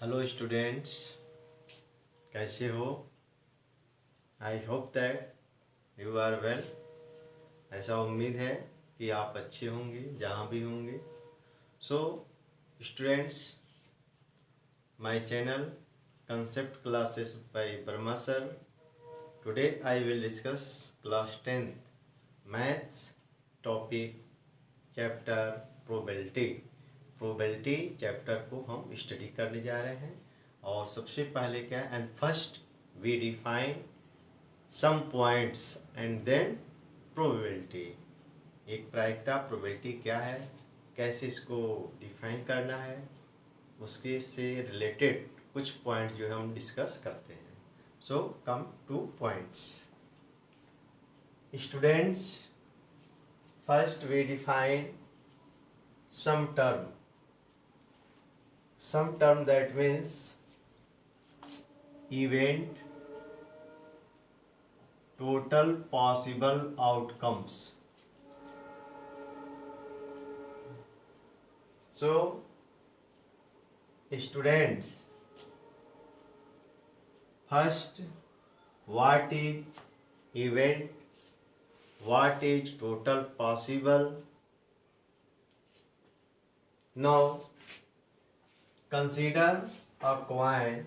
Hello students, कैसे हो? I hope that you are well. ऐसा उम्मीद है कि आप अच्छे होंगे जहाँ भी होंगे। So students, my channel concept classes bye Verma sir. Today I will discuss class 10th maths topic chapter probability. Probability chapter को हम स्टडी करने जा रहे हैं। और सबसे पहले क्या है, and first we define some points and then probability. एक प्रायिकता प्रोबेबिलिटी क्या है, कैसे इसको डिफाइन करना है, उसके से रिलेटेड कुछ पॉइंट जो है हम डिस्कस करते हैं। So come to points students. First we define some term that means event, total possible outcomes. So students, first, what is event, what is total possible? Now consider a coin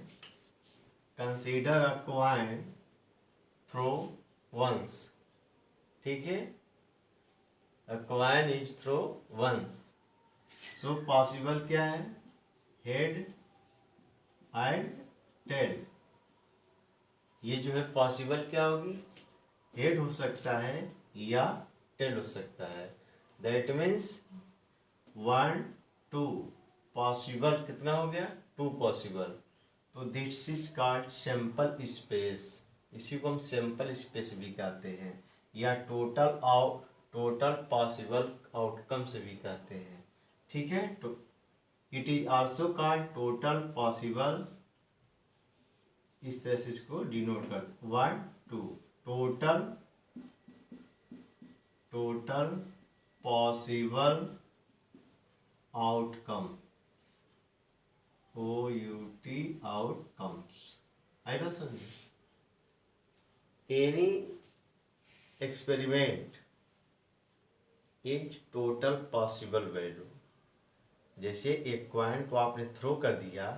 throw once. ठीक है, a coin is throw once. So possible क्या है, head and tail. ये जो है possible क्या होगी, head हो सकता है या टेल हो सकता है। दैट मीन्स 1 2 पॉसिबल कितना हो गया, 2 पॉसिबल। तो this is called sample space. इसी को हम सैंपल स्पेस भी कहते हैं, या टोटल पॉसिबल आउटकम्स भी कहते हैं। ठीक है, तो it is also called total possible. इस तरह से इसको डिनोट कर 1 2 total possible outcome, OUT outcomes. आएगा समझ? Any experiment is total possible value. जैसे एक कॉइन को आपने थ्रो कर दिया,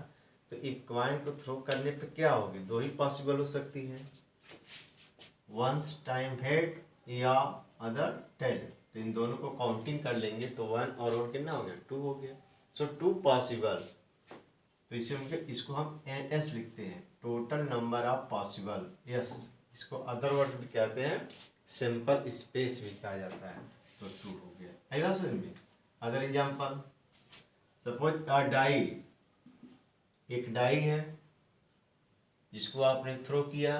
तो एक कॉइन को थ्रो करने पर क्या होगी, 2 ही पॉसिबल हो सकती है, वंस टाइम हेड या अदर टेल। तो इन दोनों को काउंटिंग कर लेंगे तो 1 और कितना हो गया, 2 हो गया। सो 2 पॉसिबल। तो इसको हम NS लिखते हैं, total number of possible. Yes, इसको अदर वर्ड भी कहते हैं, सिंपल स्पेस भी कहा जाता है। तो 2 हो गया। आएगा समझ में? Other example, suppose a die, एक डाई है जिसको आपने थ्रो किया।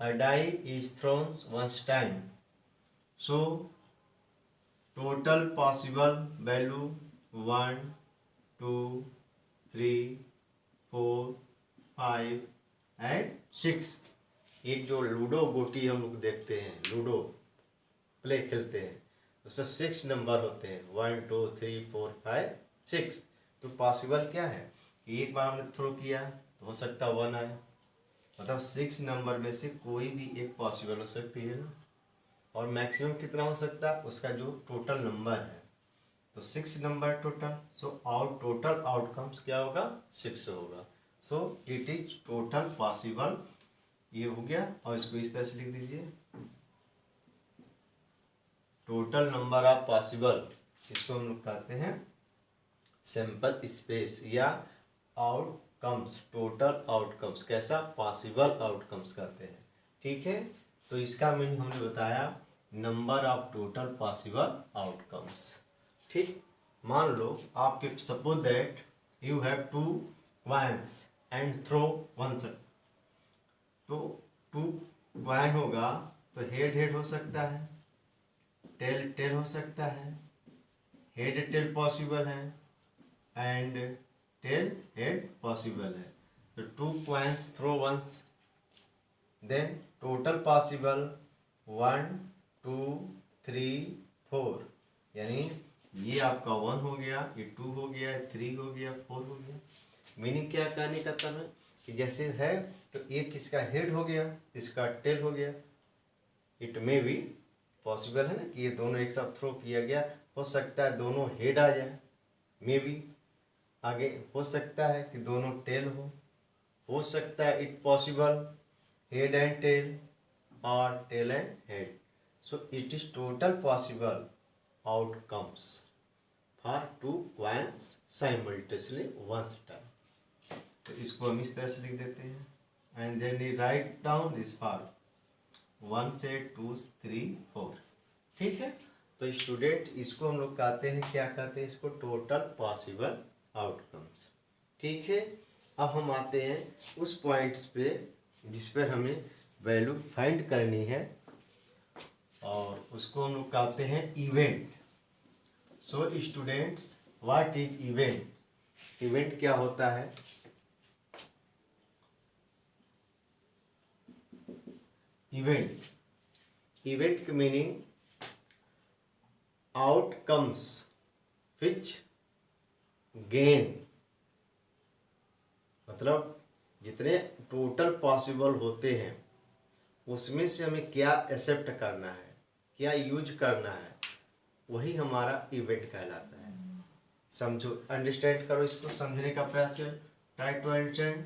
A die is thrown once time, so total possible value 1 2 3 4 5 and 6। एक जो लूडो गोटी हम लोग देखते हैं, लूडो प्ले खेलते हैं, उस पर 6 नंबर होते हैं, 1 2 3 4 5 6। तो पॉसिबल क्या है कि एक बार हमने थ्रो किया तो हो सकता है 1 आए, मतलब 6 नंबर में से कोई भी एक पॉसिबल हो सकती है ना। और मैक्सिमम कितना हो सकता है, उसका जो टोटल नंबर है, तो 6 number total. So total outcomes क्या होगा, 6 होगा। सो इट इज टोटल पॉसिबल। ये हो गया, और इसको इस तरह से लिख दीजिए, टोटल नंबर ऑफ पॉसिबल। इसको हम लोग कहते हैं सैंपल स्पेस या आउटकम्स, टोटल आउटकम्स। कैसा, पॉसिबल आउटकम्स कहते हैं। ठीक है, तो इसका मीनिंग हमने बताया number of total possible outcomes. ठीक, मान लो आपके, suppose that you have 2 coins and throw one set. तो 2 कॉइन होगा तो हेड हो सकता है, टेल हो सकता है, हेड टेल पॉसिबल है एंड टेल हेड पॉसिबल है। तो 2 coins throw once, then total possible 1 2 3 4, यानी ये आपका 1 हो गया, ये 2 हो गया, 3 हो गया, 4 हो गया। मीनिंग क्या कहने का तब है कि जैसे है तो एक इसका हेड हो गया, इसका टेल हो गया। इट मे बी पॉसिबल है ना कि ये दोनों एक साथ थ्रो किया गया, हो सकता है दोनों हेड आ जाए, मे बी। आगे हो सकता है कि दोनों टेल हो सकता है it possible head and tail और tail and head. So it is total possible outcomes for two coins simultaneously once time। तो इसको हम इस तरह से लिख देते हैं and then we write down this form 1 से 2 3 4। ठीक है, तो स्टूडेंट इसको हम लोग कहते हैं, क्या कहते हैं इसको, टोटल पॉसिबल आउटकम्स। ठीक है, अब हम आते हैं उस पॉइंट्स पे जिस पर हमें वैल्यू फाइंड करनी है और उसको हम लोग कहते हैं event. So students, what is event? Event क्या होता है? इवेंट की मीनिंग आउटकम्स विच गेन, मतलब जितने टोटल पॉसिबल होते हैं उसमें से हमें क्या एक्सेप्ट करना है, क्या यूज करना है, वही हमारा इवेंट कहलाता है। समझो, अंडरस्टैंड करो, इसको समझने का प्रयास करो। Try to understand.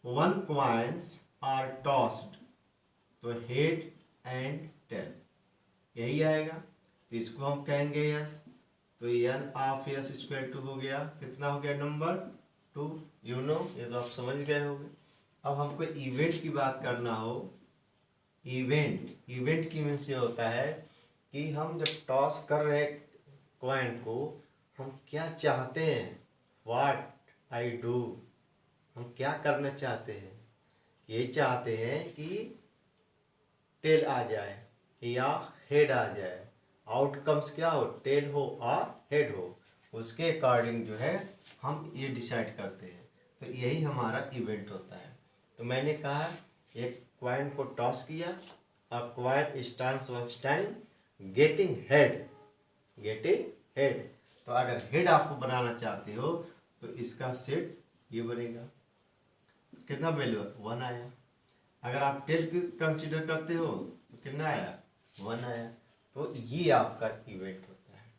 1 coins are tossed, तो हेड एंड टेल यही आएगा, तो इसको हम कहेंगे यस। तो n of S equal to हो गया, कितना हो गया, नंबर 2। यू नो, ये तो आप समझ गए होंगे। अब हमको इवेंट की बात करना हो, इवेंट की मीन्स ये होता है कि हम जब टॉस कर रहे कॉइन को, हम क्या चाहते हैं, व्हाट आई डू, हम क्या करना चाहते हैं, ये चाहते हैं कि टेल आ जाए या हेड आ जाए। आउटकम्स क्या हो, टेल हो और हेड हो, उसके अकॉर्डिंग जो है हम ये डिसाइड करते हैं। तो यही हमारा इवेंट होता है। तो मैंने कहा एक क्वाइन को टॉस किया, a coin stance watch time getting head, तो अगर हेड आपको बनाना चाहते हो तो इसका सेट ये बनेगा, कितना वैल्यू, 1 आया। अगर आप टेल कंसीडर करते हो तो कितना आया, 1 आया। तो ये आपका इवेंट होता है।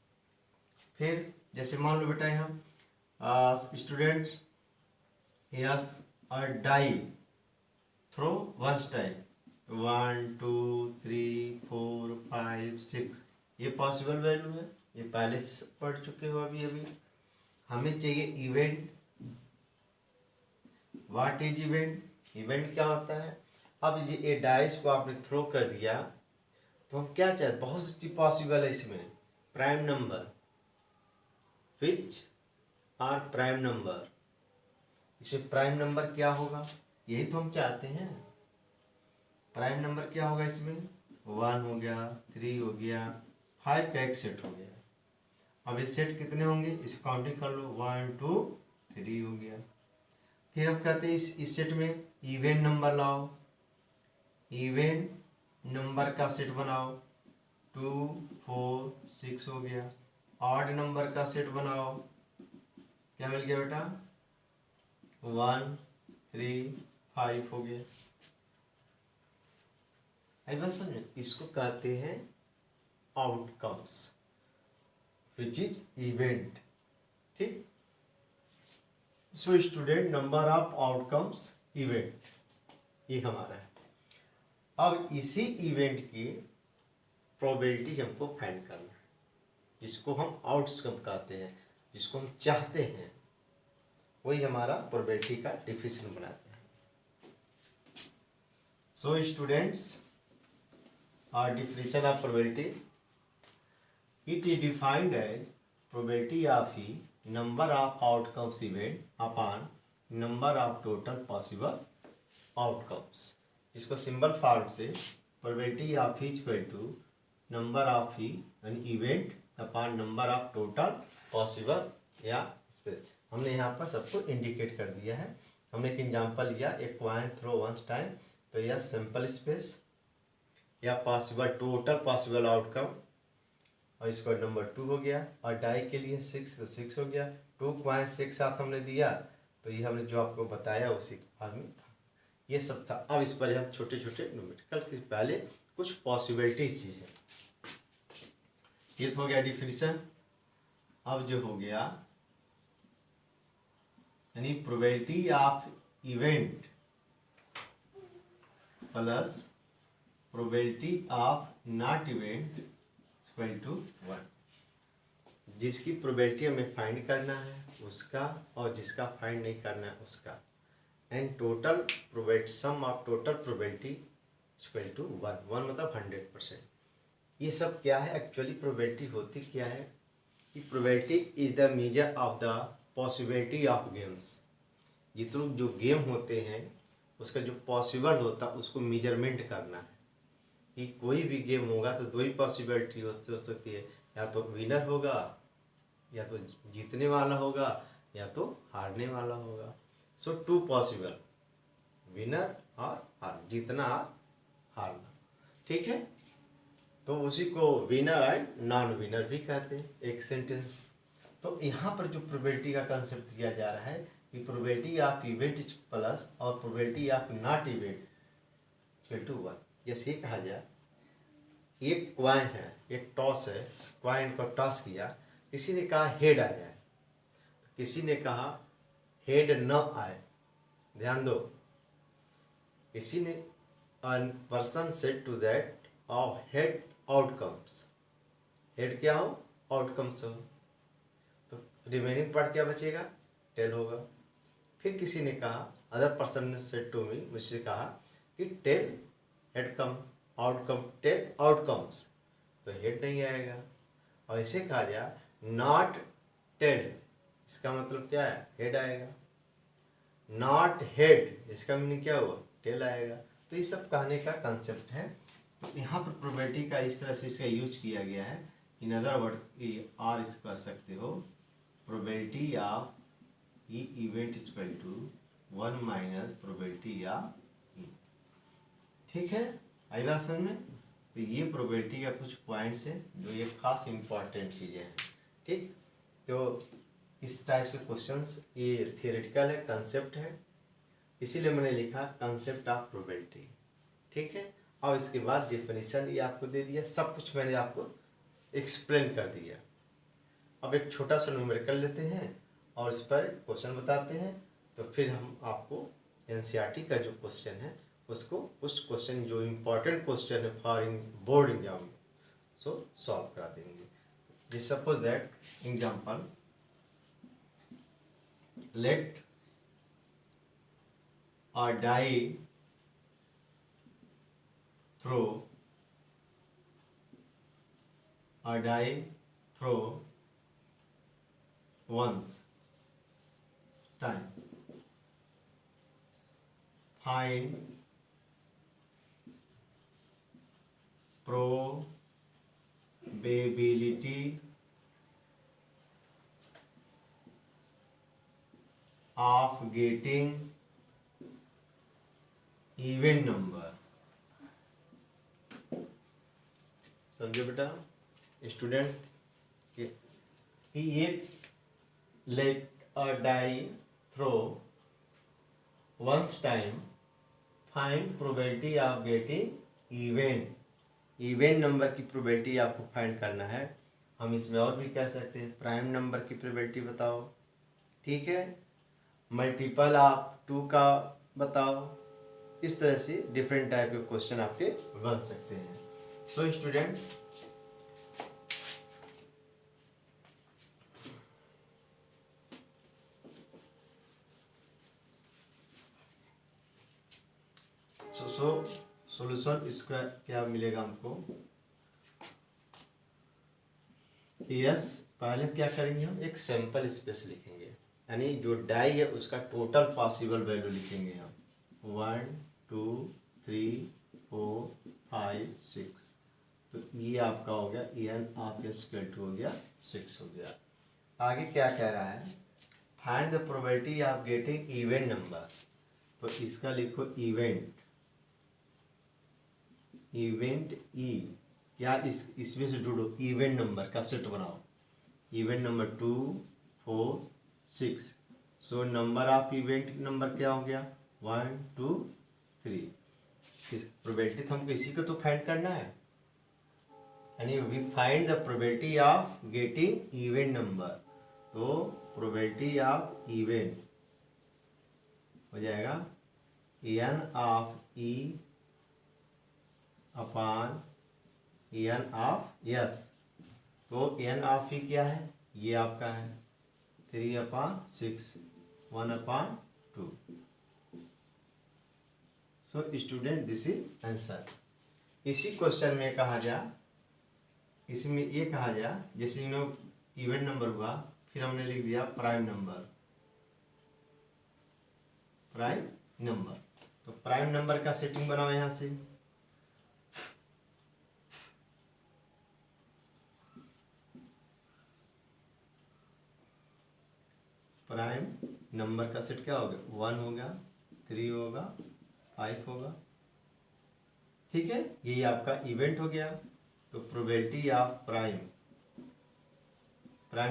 फिर जैसे मान लो बेटा हम स्टूडेंट्स यस और डाई थ्रो वंस टाइम, 1 2 3 4 5 6, ये पॉसिबल वैल्यू है, ये पहले से पढ़ चुके हो अभी। हमें चाहिए event. What is event? Event क्या होता है? अब ये डाइस को आपने थ्रो कर दिया तो हम क्या चाहते, बहुत सी पॉसिबल है इसमें। Prime number, which are prime number, इसमें प्राइम नंबर क्या होगा, यही तो हम चाहते हैं। प्राइम नंबर क्या होगा इसमें, 1 हो गया, 3 हो गया, 5 का एक सेट हो गया। अब ये सेट कितने होंगे, इस काउंटिंग कर लो, 1 2 3 हो गया। फिर हम कहते हैं इस सेट में इवेंट नंबर लाओ, इवेंट नंबर का सेट बनाओ, 2 4 6 हो गया। ऑड नंबर का सेट बनाओ, क्या मिल गया बेटा, 1 3 5 हो गया। आई बस समझ में, इसको कहते हैं आउटकम्स विच इज इवेंट। ठीक, so student, number of outcomes event ये हमारा है। अब इसी इवेंट की प्रोबेबिलिटी हमको फाइंड करना है, जिसको हम आउटकम कहते हैं, जिसको हम चाहते हैं, वही हमारा प्रोबेबिलिटी का डिफिनेशन बनाते हैं। So students, our definition of probability, it is defined as probability of a number of outcomes event upon number of total possible outcomes। इसको सिंबल फॉर्म से probability of equal to number of n event upon number of total possible, या space हमने यहाँ पर सबको indicate कर दिया है। हमने एक एग्जांपल लिया, एक कॉइन थ्रो वंस टाइम, तो यह सिंपल स्पेस या पॉसिबल टोटल पॉसिबल आउटकम, और इसका नंबर 2 हो गया। और डाई के लिए 6, तो 6 हो गया। 2 कॉइंस एक साथ हमने दिया तो ये हमने जो आपको बताया उसी भाग में था, ये सब था। अब इस पर हम छोटे छोटे न्यूमेरिकल के पहले कुछ पॉसिबिलिटी चीज़ है। ये तो हो गया डिफिनीशन। अब जो हो गया यानी probability of event plus probability of not event equal to 1। जिसकी प्रोबेबिलिटी हमें फाइंड करना है उसका, और जिसका फाइंड नहीं करना है उसका, and total probability, sum of total probability equal to 1। 1 मतलब 100%। ये सब क्या है एक्चुअली? प्रोबेबिलिटी होती क्या है कि probability is the measure of the possibility of games. जितने जो गेम होते हैं उसका जो पॉसिबल होता है उसको मेजरमेंट करना है कि कोई भी गेम होगा तो दो ही पॉसिबिलिटी हो सकती है, या तो विनर होगा, या तो जीतने वाला होगा, या तो हारने वाला होगा। सो टू पॉसिबल, विनर और हार, जीतना और हारना। ठीक है, तो उसी को विनर एंड नॉन विनर भी कहते हैं एक सेंटेंस। तो यहाँ पर जो प्रोबेबिलिटी का कंसेप्ट दिया जा रहा है कि प्रोबेबिलिटी ऑफ इवेंट प्लस और probability of not event equal to 1। जैसे ये कहा जाए एक क्वाइन है, एक टॉस है, क्वाइन को टॉस किया, किसी ने कहा हेड आ जाए, किसी ने कहा हेड न आए। ध्यान दो, किसी ने person said to that of head outcomes, head क्या हो? आउटकम्स हो। तो रिमेनिंग पार्ट क्या बचेगा? टेल होगा। फिर किसी ने कहा, अदर पर्सन ने सेड टू मी, मुझसे कहा कि टेल हेड कम आउटकम, टेल आउटकम्स, तो हेड नहीं आएगा। और इसे कहा जाए नॉट टेल, इसका मतलब क्या है? हेड आएगा। नॉट हेड, इसका मीनिंग क्या हुआ? टेल आएगा। तो ये सब कहने का कंसेप्ट है। तो यहाँ पर प्रोबेबिलिटी का इस तरह से इसका यूज किया गया है। इन अदर वर्ड और इसको कह सकते हो probability of E event equal to 1 minus probability of E. ठीक है, आई बात समझ में? तो ये प्रोबेबिलिटी का कुछ पॉइंट्स हैं जो ये खास इंपॉर्टेंट चीज़ें हैं। ठीक, तो इस टाइप से क्वेश्चंस, ये थियोरेटिकल है, कंसेप्ट है, इसीलिए मैंने लिखा कंसेप्ट ऑफ प्रोबेबिलिटी। ठीक है, अब इसके बाद डेफिनेशन ये आपको दे दिया, सब कुछ मैंने आपको एक्सप्लेन कर दिया। अब एक छोटा सा न्यूमेरिकल लेते हैं और इस पर क्वेश्चन बताते हैं, तो फिर हम आपको एनसीईआरटी का जो क्वेश्चन है उसको, कुछ क्वेश्चन जो इम्पोर्टेंट क्वेश्चन है for in board exam, so solve करा देंगे। जैसे suppose that example, let a die throw once time, find probability of getting even number। समझो बेटा स्टूडेंट, कि एक let a die throw once time, find probability of getting event number की probability आपको find करना है। हम इसमें और भी कह सकते हैं प्राइम नंबर की प्रोबेबिलिटी बताओ। ठीक है, मल्टीपल ऑफ 2 का बताओ। इस तरह से डिफरेंट टाइप के क्वेश्चन आपके बन सकते हैं। सो स्टूडेंट, सॉल्यूशन इसका क्या मिलेगा हमको? यस, पहले क्या करेंगे हम? एक सैंपल स्पेस लिखेंगे, यानी जो डाई है उसका टोटल पॉसिबल वैल्यू लिखेंगे हम। 1 2 3 4 5 6। तो ये आपका हो गया एन आपके स्क्वायर टू हो गया 6 हो गया। आगे क्या कह रहा है? Find the probability of getting event number. तो इसका लिखो इवेंट ई, क्या इसमें से ढूंढो इवेंट नंबर का सेट बनाओ। Event number 2 4 6। So number of event number क्या हो गया 1 2 3। प्रोबेबिलिटी हमको इसी को तो फाइंड करना है, यानी we find the probability of getting event number. तो प्रोबेबिलिटी ऑफ इवेंट हो जाएगा n of E upon n of S. तो एन ऑफ ई क्या है, ये आपका है 3/6 1/2। So student this is answer. इसी क्वेश्चन में कहा जा, इसमें ये कहा जा जैसे इवेंट नंबर हुआ, फिर हमने लिख दिया प्राइम नंबर, प्राइम नंबर। तो प्राइम नंबर का सेटिंग बनाओ यहाँ से, प्राइम नंबर का सेट क्या होगा 1 होगा 3 होगा 5 होगा, ठीक है। यही आपका इवेंट हो गया। तो प्रोबेबिलिटी ऑफ प्राइम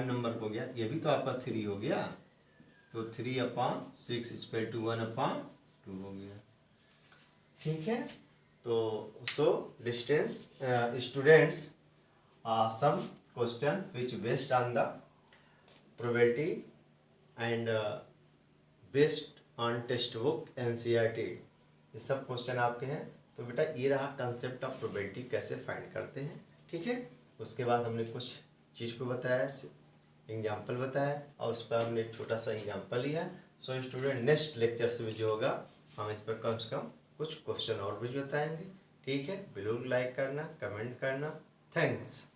नंबर हो गया, ये भी तो आपका 3 हो गया, तो 3/6 इक्वल टू 1/2 हो गया, ठीक है। तो so distance students some question which based on the probability and based on text book NCERT, ये सब क्वेश्चन आपके हैं। तो बेटा ये रहा कंसेप्ट ऑफ प्रोबेबिलिटी कैसे फाइंड करते हैं, ठीक है। उसके बाद हमने कुछ चीज़ को बताया, एग्जाम्पल बताया, और उस पर हमने एक छोटा सा एग्जाम्पल लिया। सो स्टूडेंट नेक्स्ट लेक्चर से जो होगा हम इस पर कम से कम कुछ क्वेश्चन और भी बताएंगे, ठीक है। बिल्कुल लाइक करना, कमेंट करना, थैंक्स।